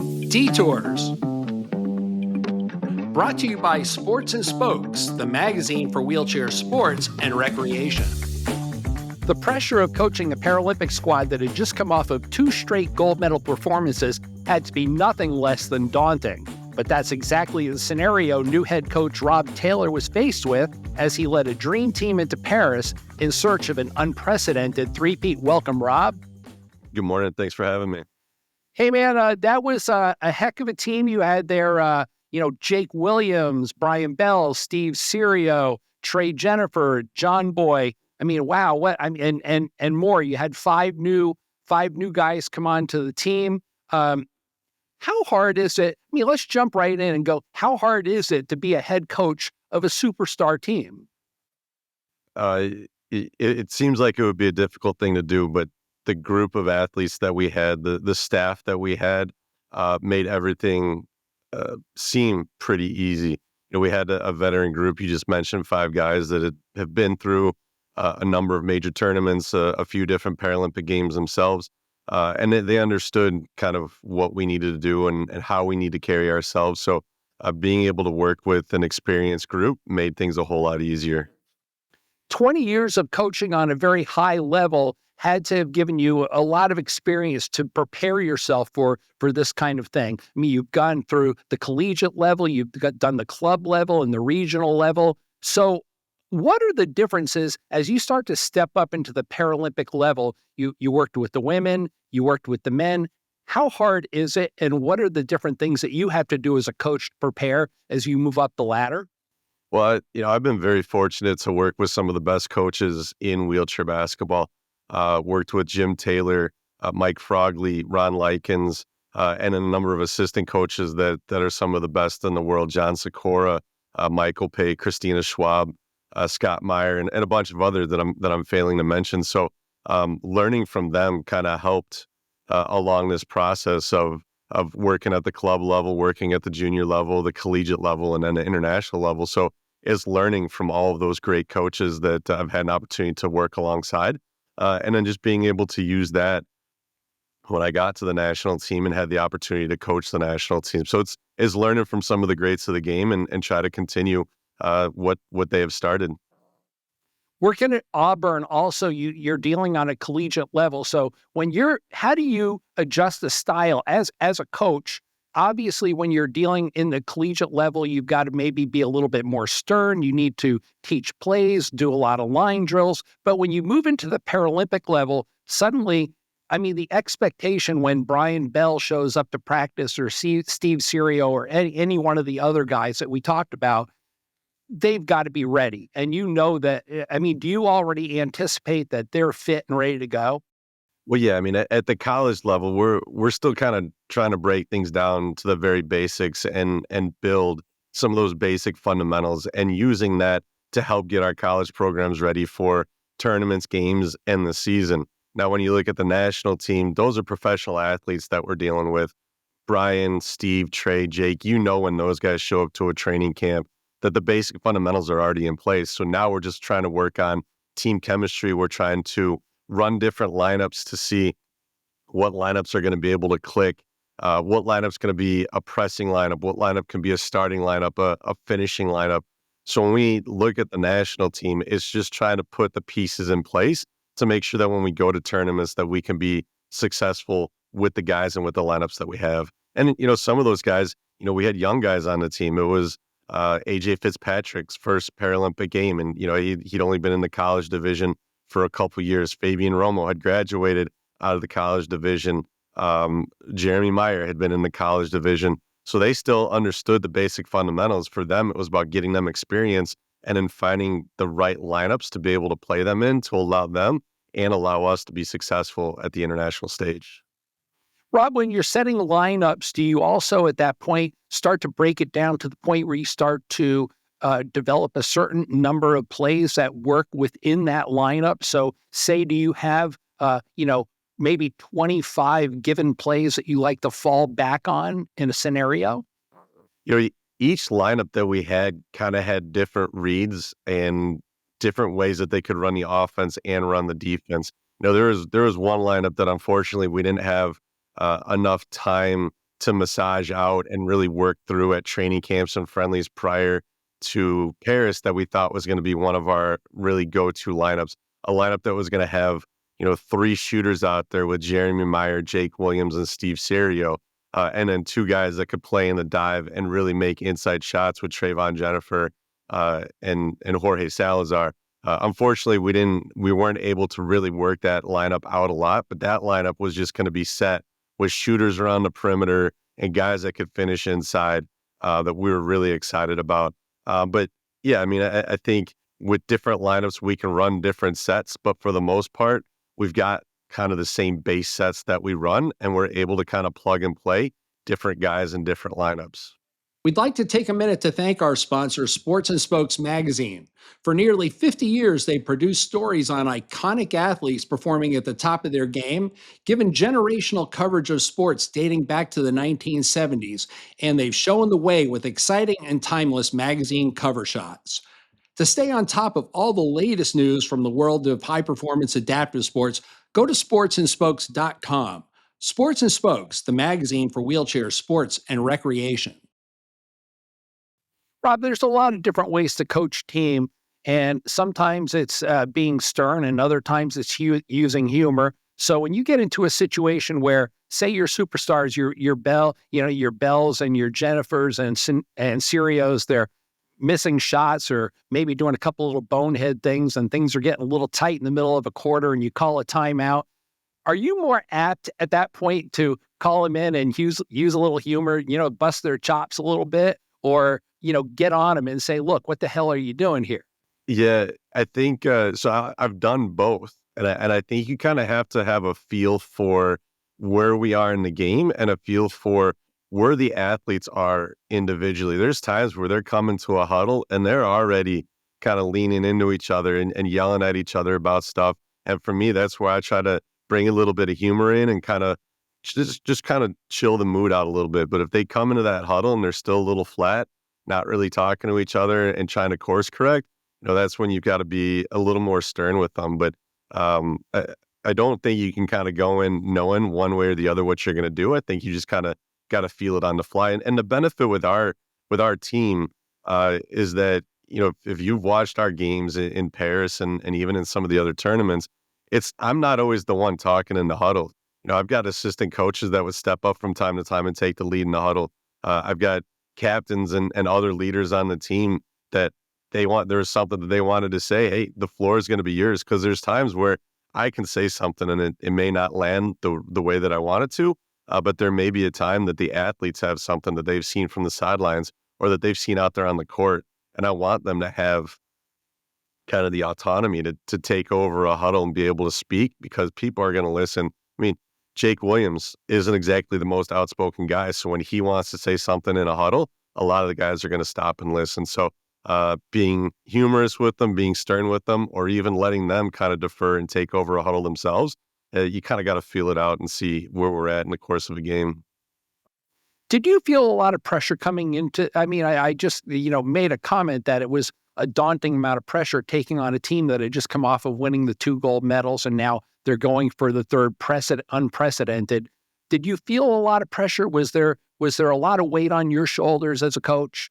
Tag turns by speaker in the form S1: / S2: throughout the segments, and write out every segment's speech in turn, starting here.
S1: Detours. Brought to you by Sports and Spokes, the magazine for wheelchair sports and recreation. The pressure of coaching a Paralympic squad that had just come off of 2 straight gold medal performances had to be nothing less than daunting. But that's exactly the scenario new head coach Robb Taylor was faced with as he led a dream team into Paris in search of an unprecedented three-peat. Welcome, Robb.
S2: Good morning. Thanks for having me.
S1: Hey, man, that was a heck of a team you had there. Jake Williams, Brian Bell, Steve Serio, Trey Jennifer, John Boy. I mean, wow, and more. You had five new guys come on to the team. How hard is it? I mean, let's jump right in and go. How hard is it to be a head coach of a superstar team?
S2: It seems like it would be a difficult thing to do, but the group of athletes that we had, the staff that we had, made everything seem pretty easy. We had a veteran group. You just mentioned 5 guys that have been through a number of major tournaments, a few different Paralympic games themselves. And they understood kind of what we needed to do and how we need to carry ourselves. So being able to work with an experienced group made things a whole lot easier.
S1: 20 years of coaching on a very high level had to have given you a lot of experience to prepare yourself for this kind of thing. I mean, you've gone through the collegiate level, done the club level and the regional level. So what are the differences as you start to step up into the Paralympic level? You worked with the women, you worked with the men. How hard is it? And what are the different things that you have to do as a coach to prepare as you move up the ladder?
S2: Well, I've been very fortunate to work with some of the best coaches in wheelchair basketball. Worked with Jim Taylor, Mike Frogley, Ron Likens, and a number of assistant coaches that are some of the best in the world. John Sikora, Michael Pay, Christina Schwab, Scott Meyer, and a bunch of others that I'm failing to mention. So learning from them kind of helped along this process of working at the club level, working at the junior level, the collegiate level, and then the international level. So it's learning from all of those great coaches that I've had an opportunity to work alongside. And then just being able to use that when I got to the national team and had the opportunity to coach the national team. So it's learning from some of the greats of the game and try to continue what they have started.
S1: Working at Auburn, also, you're dealing on a collegiate level. So how do you adjust the style as a coach? Obviously, when you're dealing in the collegiate level, you've got to maybe be a little bit more stern. You need to teach plays, do a lot of line drills. But when you move into the Paralympic level, suddenly, I mean, the expectation when Brian Bell shows up to practice or Steve Serio or any one of the other guys that we talked about, they've got to be ready. And you know that, I mean, do you already anticipate that they're fit and ready to go?
S2: Well, yeah, I mean, at the college level, we're still kind of trying to break things down to the very basics and build some of those basic fundamentals and using that to help get our college programs ready for tournaments, games, and the season. Now, when you look at the national team, those are professional athletes that we're dealing with. Brian, Steve, Trey, Jake, when those guys show up to a training camp that the basic fundamentals are already in place. So now we're just trying to work on team chemistry. We're trying to run different lineups to see what lineups are going to be able to click, what lineup's going to be a pressing lineup, what lineup can be a starting lineup, a finishing lineup. So when we look at the national team, it's just trying to put the pieces in place to make sure that when we go to tournaments that we can be successful with the guys and with the lineups that we have. And, some of those guys, we had young guys on the team. It was AJ Fitzpatrick's first Paralympic game. And, he'd only been in the college division for a couple years. Fabian Romo had graduated out of the college division. Jeremy Meyer had been in the college division. So they still understood the basic fundamentals. For them, it was about getting them experience and then finding the right lineups to be able to play them in to allow them and allow us to be successful at the international stage.
S1: Robb, when you're setting lineups, do you also at that point start to break it down to the point where you start to develop a certain number of plays that work within that lineup? So say, do you have, maybe 25 given plays that you like to fall back on in a scenario?
S2: Each lineup that we had kind of had different reads and different ways that they could run the offense and run the defense. There was one lineup that unfortunately we didn't have enough time to massage out and really work through at training camps and friendlies prior to Paris that we thought was going to be one of our really go-to lineups, a lineup that was going to have, three shooters out there with Jeremy Meyer, Jake Williams, and Steve Serio, and then two guys that could play in the dive and really make inside shots with Trayvon Jennifer and Jorge Salazar. Unfortunately, we weren't able to really work that lineup out a lot, but that lineup was just going to be set with shooters around the perimeter and guys that could finish inside that we were really excited about. But yeah, I mean, I think with different lineups, we can run different sets, but for the most part, we've got kind of the same base sets that we run, and we're able to kind of plug and play different guys in different lineups.
S1: We'd like to take a minute to thank our sponsor, Sports and Spokes Magazine. For nearly 50 years, they produced stories on iconic athletes performing at the top of their game, given generational coverage of sports dating back to the 1970s, and they've shown the way with exciting and timeless magazine cover shots. To stay on top of all the latest news from the world of high performance adaptive sports, go to sportsandspokes.com. Sports and Spokes, the magazine for wheelchair sports and recreation. Rob, there's a lot of different ways to coach team, and sometimes it's being stern, and other times it's using humor. So when you get into a situation where, say, your superstars, your your Bells and your Jennifers and Serios, they're missing shots or maybe doing a couple little bonehead things, and things are getting a little tight in the middle of a quarter, and you call a timeout. Are you more apt at that point to call them in and use a little humor, bust their chops a little bit, or get on them and say, "Look, what the hell are you doing here?"
S2: Yeah, I think so. I've done both, and I think you kind of have to have a feel for where we are in the game and a feel for where the athletes are individually. There's times where they're coming to a huddle and they're already kind of leaning into each other and yelling at each other about stuff. And for me, that's where I try to bring a little bit of humor in and kind of just kind of chill the mood out a little bit. But if they come into that huddle and they're still a little flat, not really talking to each other and trying to course correct, that's when you've got to be a little more stern with them. But I don't think you can kind of go in knowing one way or the other what you're going to do. I think you just kind of got to feel it on the fly. And the benefit with our team is that, if you've watched our games in Paris and even in some of the other tournaments, I'm not always the one talking in the huddle. I've got assistant coaches that would step up from time to time and take the lead in the huddle. I've got captains and other leaders on the team that there's something that they wanted to say. Hey, the floor is going to be yours, because there's times where I can say something and it may not land the way that I want it to, but there may be a time that the athletes have something that they've seen from the sidelines or that they've seen out there on the court, and I want them to have kind of the autonomy to take over a huddle and be able to speak, because people are going to listen. I mean, Jake Williams isn't exactly the most outspoken guy, so when he wants to say something in a huddle, a lot of the guys are going to stop and listen. So being humorous with them, being stern with them, or even letting them kind of defer and take over a huddle themselves, you kind of got to feel it out and see where we're at in the course of a game.
S1: Did you feel a lot of pressure coming into? I mean, I just made a comment that it was a daunting amount of pressure taking on a team that had just come off of winning the 2 gold medals, and now they're going for the third unprecedented. Did you feel a lot of pressure? Was there a lot of weight on your shoulders as a coach?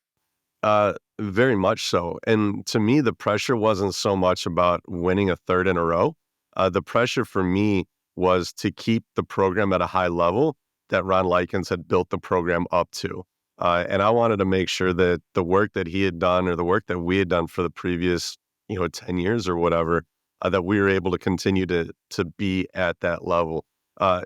S2: Very much so. And to me, the pressure wasn't so much about winning a third in a row. The pressure for me was to keep the program at a high level that Ron Likens had built the program up to. And I wanted to make sure that the work that he had done, or the work that we had done for the previous, 10 years or whatever, that we were able to continue to be at that level.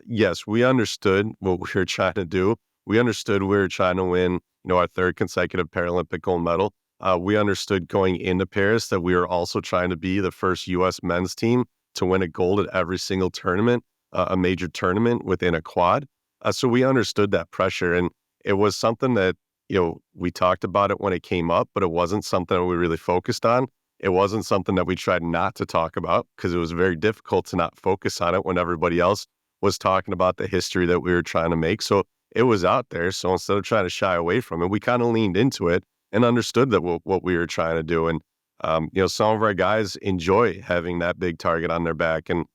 S2: Yes, we understood what we were trying to do. We understood we were trying to win, our third consecutive Paralympic gold medal. We understood going into Paris that we were also trying to be the first U.S. men's team to win a gold at every single tournament, a major tournament within a quad. So we understood that pressure, and it was something that, we talked about it when it came up, but it wasn't something that we really focused on. It wasn't something that we tried not to talk about, because it was very difficult to not focus on it when everybody else was talking about the history that we were trying to make. So it was out there. So instead of trying to shy away from it, we kind of leaned into it and understood that what we were trying to do. And, some of our guys enjoy having that big target on their back. And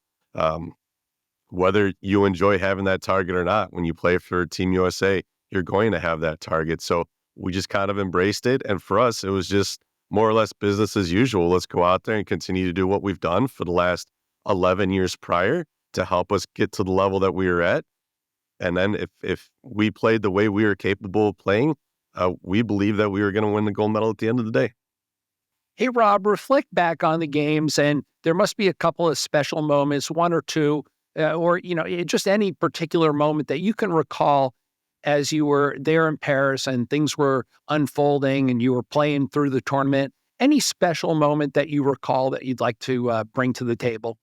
S2: whether you enjoy having that target or not, when you play for Team USA, you're going to have that target. So we just kind of embraced it. And for us, it was just more or less business as usual. Let's go out there and continue to do what we've done for the last 11 years prior to help us get to the level that we were at. And then if we played the way we were capable of playing, we believe that we were going to win the gold medal at the end of the day.
S1: Hey, Rob, reflect back on the games, and there must be a couple of special moments, one or two, or just any particular moment that you can recall as you were there in Paris and things were unfolding and you were playing through the tournament. Any special moment that you recall that you'd like to bring to the table?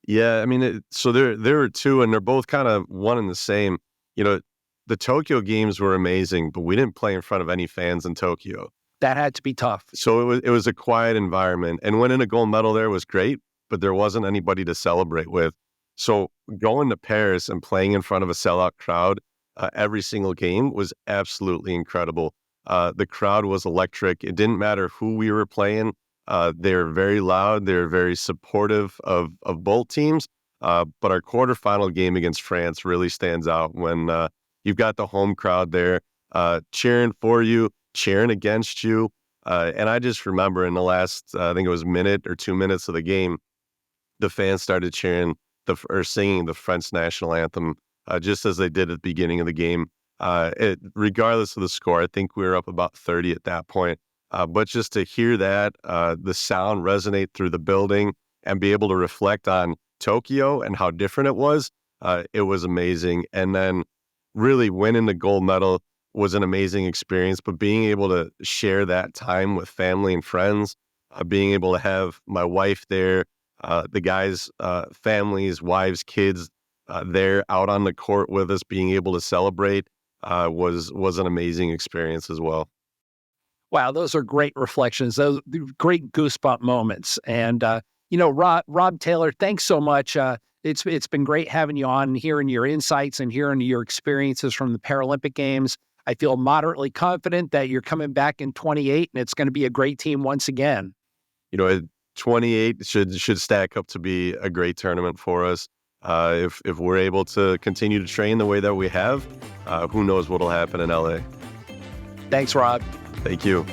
S2: Yeah, I mean, so there are two, and they're both kind of one and the same. You know, the Tokyo games were amazing, but we didn't play in front of any fans in Tokyo.
S1: That had to be tough.
S2: So it was a quiet environment, and winning a gold medal there was great, but there wasn't anybody to celebrate with. So going to Paris and playing in front of a sellout crowd every single game was absolutely incredible. The crowd was electric. It didn't matter who we were playing. They were very loud. They were very supportive of both teams. But our quarterfinal game against France really stands out when you've got the home crowd there cheering for you, cheering against you. And I just remember in the last, I think it was minute or 2 minutes of the game, the fans started cheering or singing the French national anthem just as they did at the beginning of the game. Regardless of the score, I think we were up about 30 at that point. But just to hear that, the sound resonate through the building and be able to reflect on Tokyo and how different it was amazing. And then really winning the gold medal was an amazing experience, but being able to share that time with family and friends, being able to have my wife there, the guys' families, wives, kids there out on the court with us, being able to celebrate was an amazing experience as well.
S1: Wow, those are great reflections. Those great goosebump moments. And Robb Taylor, thanks so much. It's been great having you on and hearing your insights and hearing your experiences from the Paralympic Games. I feel moderately confident that you're coming back in 28 and it's going to be a great team once again.
S2: 28 should stack up to be a great tournament for us. If we're able to continue to train the way that we have, who knows what'll happen in LA.
S1: Thanks, Rob.
S2: Thank you.